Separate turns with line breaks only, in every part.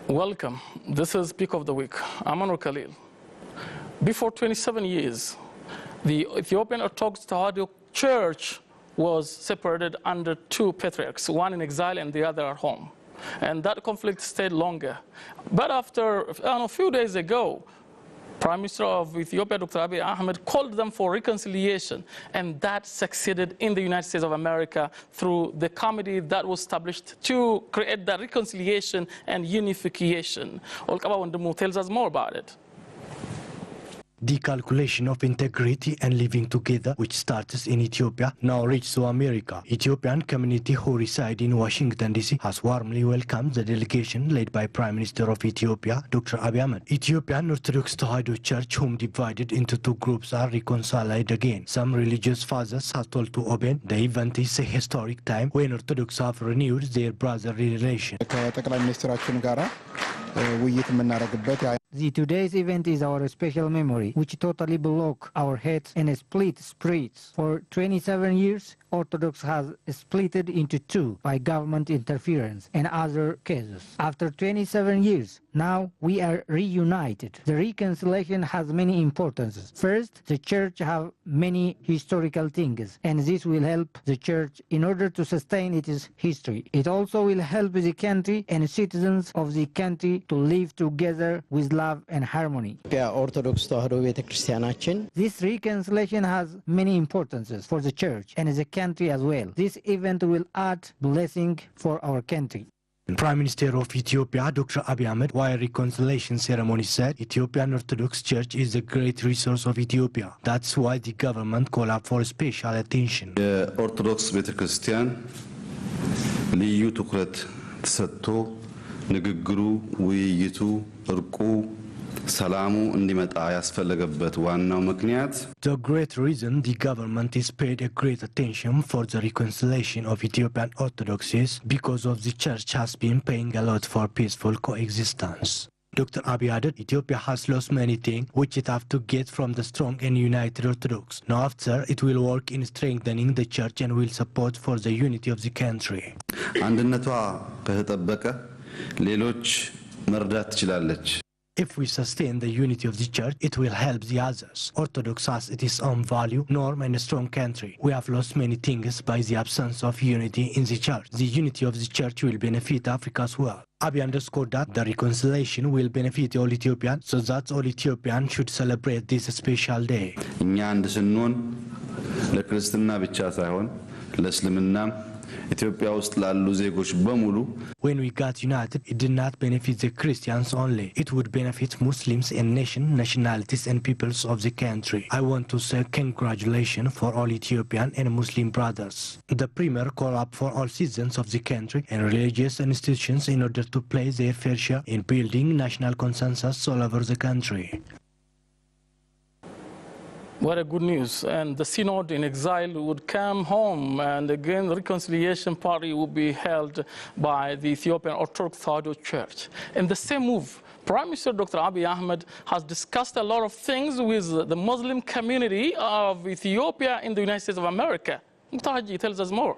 Welcome. This is Peak of the Week. I'm Anwar Khalil. Before 27 years, the Ethiopian Orthodox Tewahedo Church was separated under two patriarchs, one in exile and the other at home. And that conflict stayed longer. But after a few days ago, Prime Minister of Ethiopia, Dr. Abiy Ahmed, called them for reconciliation, and that succeeded in the United States of America through the committee that was established to create that reconciliation and unification. Olkaba Wandemu tells us more about it.
The calculation of integrity and living together, which starts in Ethiopia, now reaches to America. Ethiopian community who reside in Washington, D.C. has warmly welcomed the delegation led by Prime Minister of Ethiopia, Dr. Abiy Ahmed. Ethiopian Orthodox Tewahedo Church, whom divided into two groups, are reconciled again. Some religious fathers have told to OBN the event is a historic time when Orthodox have renewed their brotherly relation.
Today's event is our special memory, which totally block our heads and split spirits. For 27 years, Orthodox has splitted into two by government interference and other cases. After 27 years, now we are reunited. The reconciliation has many importances. First, the church have many historical things, and this will help the church in order to sustain its history. It also will help the country and citizens of the country to live together with love and harmony. This reconciliation has many importances for the church and the country as well. This event will add blessing for our country.
Prime Minister of Ethiopia, Dr. Abiy Ahmed, while reconciliation ceremony said, Ethiopian Orthodox Church is a great resource of Ethiopia. That's why the government called up for special attention.
The Orthodox ቤተክርስቲያን ልዩ ትኩረት ተሰጥቶ ንግግሩ ውይይቱ እርቁ ሰላሙ እንዲመጣ ያስፈልገበት ዋናው ምክንያት
The great reason the government is paid a great attention for the reconciliation of Ethiopian Orthodox is because of the church has been paying a lot for peaceful coexistence. Dr. Abiy added, Ethiopia has lost many things which it have to get from the strong and united Orthodox. Now after, it will work in strengthening the church and will support for the unity of the country.
አንድነቷ ከተጠበቀ ሌሎች መርዳት ትችላለች.
If we sustain the unity of the church, it will help the others. Orthodox has its own value, norm and a strong country. We have lost many things by the absence of unity in the church. The unity of the church will benefit Africa as well. Abiy underscored that the reconciliation will benefit all Ethiopians, so that all Ethiopians should celebrate this special day.
እኛ አንድ ስንሆን ለክርስትና ብቻ ሳይሆን ለእስልምናም ኢትዮጵያ ውስጥ ላሉ ዜጎች በሙሉ
When we got united, it did not benefit the Christians only. It would benefit Muslims and nationalities and peoples of the country. I want to say congratulations for all Ethiopian and Muslim brothers. The Premier called up for all citizens of the country and religious institutions in order to play their fair share in building national consensus all over the country.
What a good news. And the synod in exile would come home, and again the reconciliation party will be held by the Ethiopian Orthodox Tewahedo Church. In the same move, Prime Minister Dr. Abiy Ahmed has discussed a lot of things with the Muslim community of Ethiopia in the United States of America. Dr. Haji tells us more.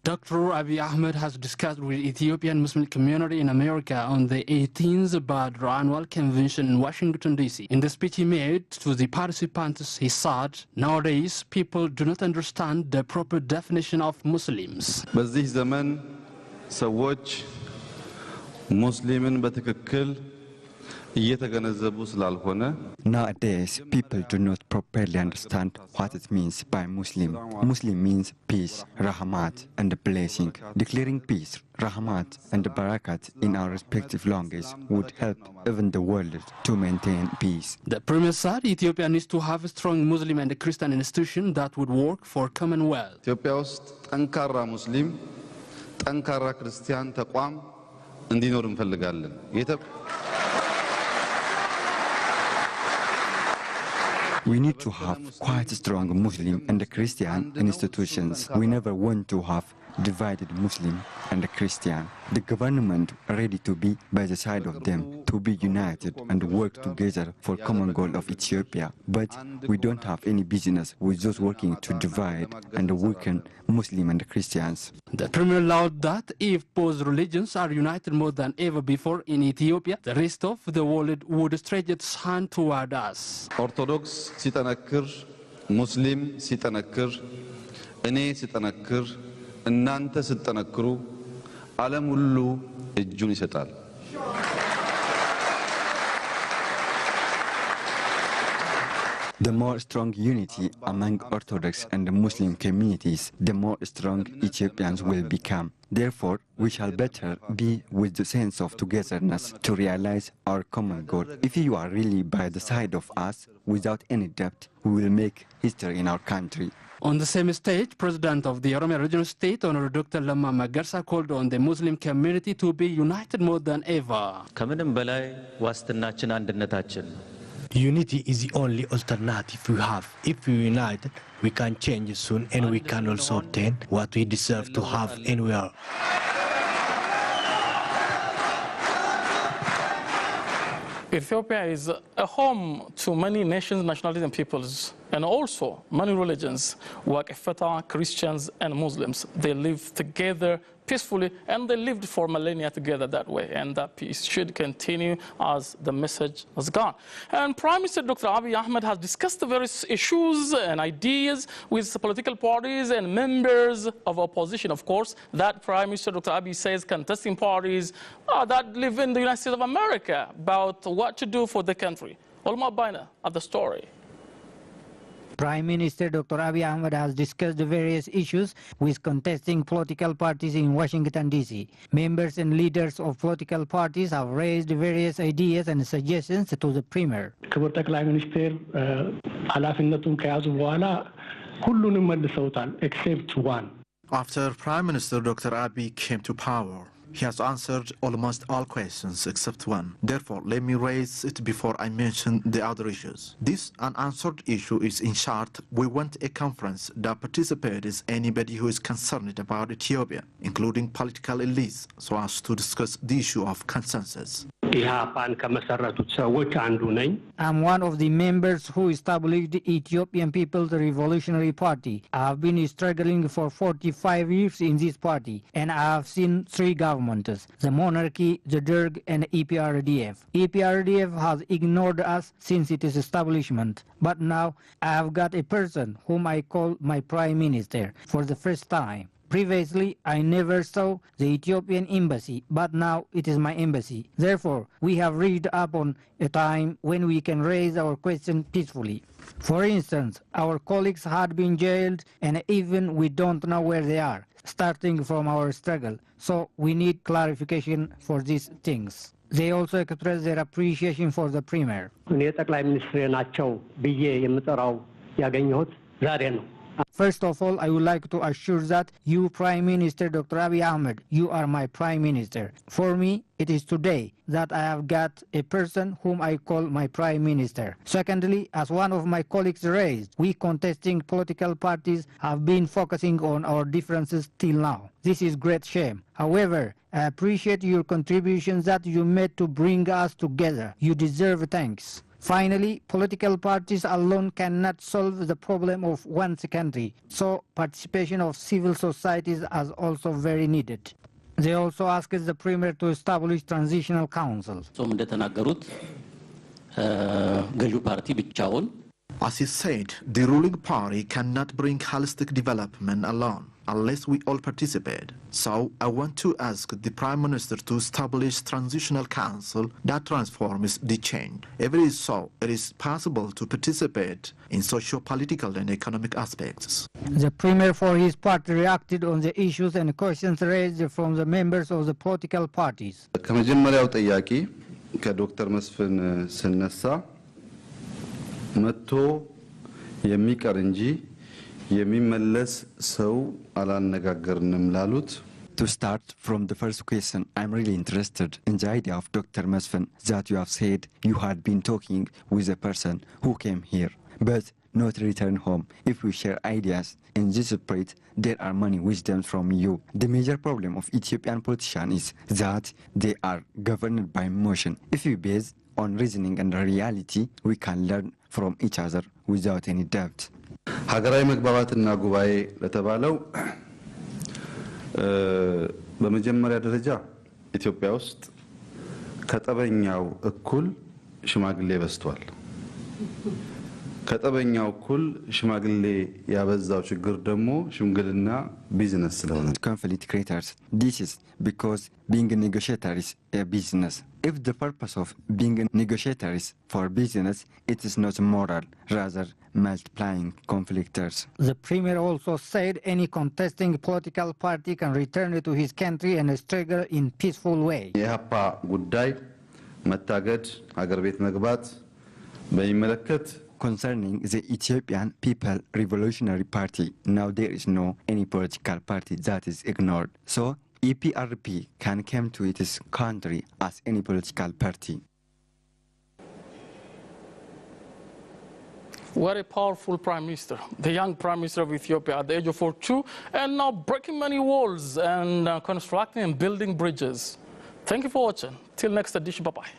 Dr. Abiy Ahmed has discussed with Ethiopian Muslim community in America on the 18th Badr annual convention in Washington, D.C. In the speech he made to the participants, he said, nowadays people do not understand the proper definition of Muslims.
በዚህ ዘመን ሰዎች ሙስሊምን በትክክል እየተገነዘቡ ስላልሆነ
Nowadays, people do not properly understand what it means by Muslim. Muslim means peace, rahmat, and blessing. Declaring peace, rahmat, and barakat in our respective languages would help even the world to maintain peace.
The Premier said Ethiopia needs to have a strong Muslim and Christian institution that would work for Commonwealth.
ኢትዮጵያ ውስጥ ጠንካራ ሙስሊም ጠንካራ ክርስቲያን ተቋም እንዲኖር እንፈልጋለን.
We need to have quite strong Muslim and Christian institutions. We never want to have divided Muslim and Christian. The government ready to be by the side of them, to be united and work together for common goal of Ethiopia. But we don't have any business with those working to divide and weaken Muslim and Christians.
The Premier allowed that if both religions are united more than ever before in Ethiopia, the rest of the world would stretch its hand toward us.
Orthodox sitanakir, Muslim sitanakir, ene sitanakir, እናንተ ስትጠነክሩ ዓለም ሁሉ እጁን ይሰጣል።
The more strong unity among Orthodox and Muslim communities, the more strong Ethiopians will become. Therefore, we shall better be with the sense of togetherness to realize our common goal. If you are really by the side of us, without any doubt, we will make history in our country.
On the same stage, President of the Oromia Regional State, Honorable Dr. Lamma Magarsa, called on the Muslim community to be united more than ever.
ከምንም በላይ ዋስትናችን አንድነታችን
Unity is the only alternative we have. If we unite, we can change soon and we can also obtain what we deserve to have anywhere.
Ethiopia is a home to many nations, nationalities, and peoples, and also many religions, like Ifata, Christians, and Muslims. They live together peacefully, and they lived for millennia together that way, and that peace should continue as the message has gone. And Prime Minister Dr. Abiy Ahmed has discussed the various issues and ideas with the political parties and members of opposition, of course, that Prime Minister Dr. Abiy says contesting parties that live in the United States of America about what to do for the country. Olma Baina at the story.
Prime Minister Dr. Abiy Ahmed has discussed the various issues with contesting political parties in Washington, D.C. Members and leaders of political parties have raised various ideas and suggestions to the Premier.
ክቡር ጠቅላይ ሚኒስቴር ኃላፊነቱን ከያዙ በኋላ ሁሉንም መልሰውታል except one.
After Prime Minister Dr. Abiy came to power, he has answered almost all questions except one. Therefore, let me raise it before I mention the other issues. This unanswered issue is, in short, we want a conference that participates anybody who is concerned about Ethiopia, including political elites, so as to discuss the issue of consensus.
I'm one of the members who established the Ethiopian People's Revolutionary Party. I have been struggling for 45 years in this party, and I have seen three governments: the monarchy, the Derg, and EPRDF. EPRDF has ignored us since its establishment, but now I have got a person whom I call my Prime Minister for the first time. Previously, I never saw the Ethiopian embassy, but now it is my embassy. Therefore, we have reached upon a time when we can raise our question peacefully. For instance, our colleagues had been jailed, and even we don't know where they are, starting from our struggle. So we need clarification for these things. They also express their appreciation for the Premier. First of all, I would like to assure that you, Prime Minister Dr. Abiy Ahmed, you are my Prime Minister. For me, it is today that I have got a person whom I call my Prime Minister. Secondly, as one of my colleagues raised, we contesting political parties have been focusing on our differences till now. This is great shame. However, I appreciate your contributions that you made to bring us together. You deserve thanks. Finally, political parties alone cannot solve the problem of one's country, so participation of civil societies is also very needed. They also asked the Premier to establish transitional councils.
As he said, the ruling party cannot bring holistic development alone unless we all participate. So I want to ask the Prime Minister to establish transitional council that transforms the change. If it is so, it is possible to participate in socio-political and economic aspects.
The Premier for his part reacted on the issues and questions raised from the members of the political parties.
ከመጀመሪያው ጥያቄ ከዶክተር መስፍን ስነሳ መጥቶ የሚቀር እንጂ የሚመለስ ሰው አላነጋገርንም ላሉት
To start from the first question, I'm really interested in the idea of Dr. Mesfin that you have said you had been talking with a person who came here. But not return home. If we share ideas in this spirit, there are many wisdoms from you. The major problem of Ethiopian politicians is that they are governed by emotion. If we base on reasoning and reality, we can learn from each other without any doubt.
ሀገራዊ መግባባትና ጉባኤ ለተባለው በመጀመሪያ ደረጃ ኢትዮጵያ ውስጥ ከጠበኛው እኩል ሽማግሌ በዝቷል። ከጠበኛው እኩል ሽማግሌ ያበዛው ችግር ደግሞ ሽምግልና ቢዝነስ ስለሆነ
conflict creators. This is because being a negotiator is a business. If the purpose of being a negotiator is for business, it is not moral, rather multiplying conflictors.
The Premier also said any contesting political party can return to his country and struggle in peaceful way.
የኢህአፓ ጉዳይ መታገድ ሀገር ቤት መግባት በሚመለከት
Concerning the Ethiopian People Revolutionary Party, now there is no any political party that is ignored. So EPRP can come to its country as any political party.
What a powerful Prime Minister, the young Prime Minister of Ethiopia at the age of 42, and now breaking many walls and constructing and building bridges. Thank you for watching. Till next edition, bye-bye.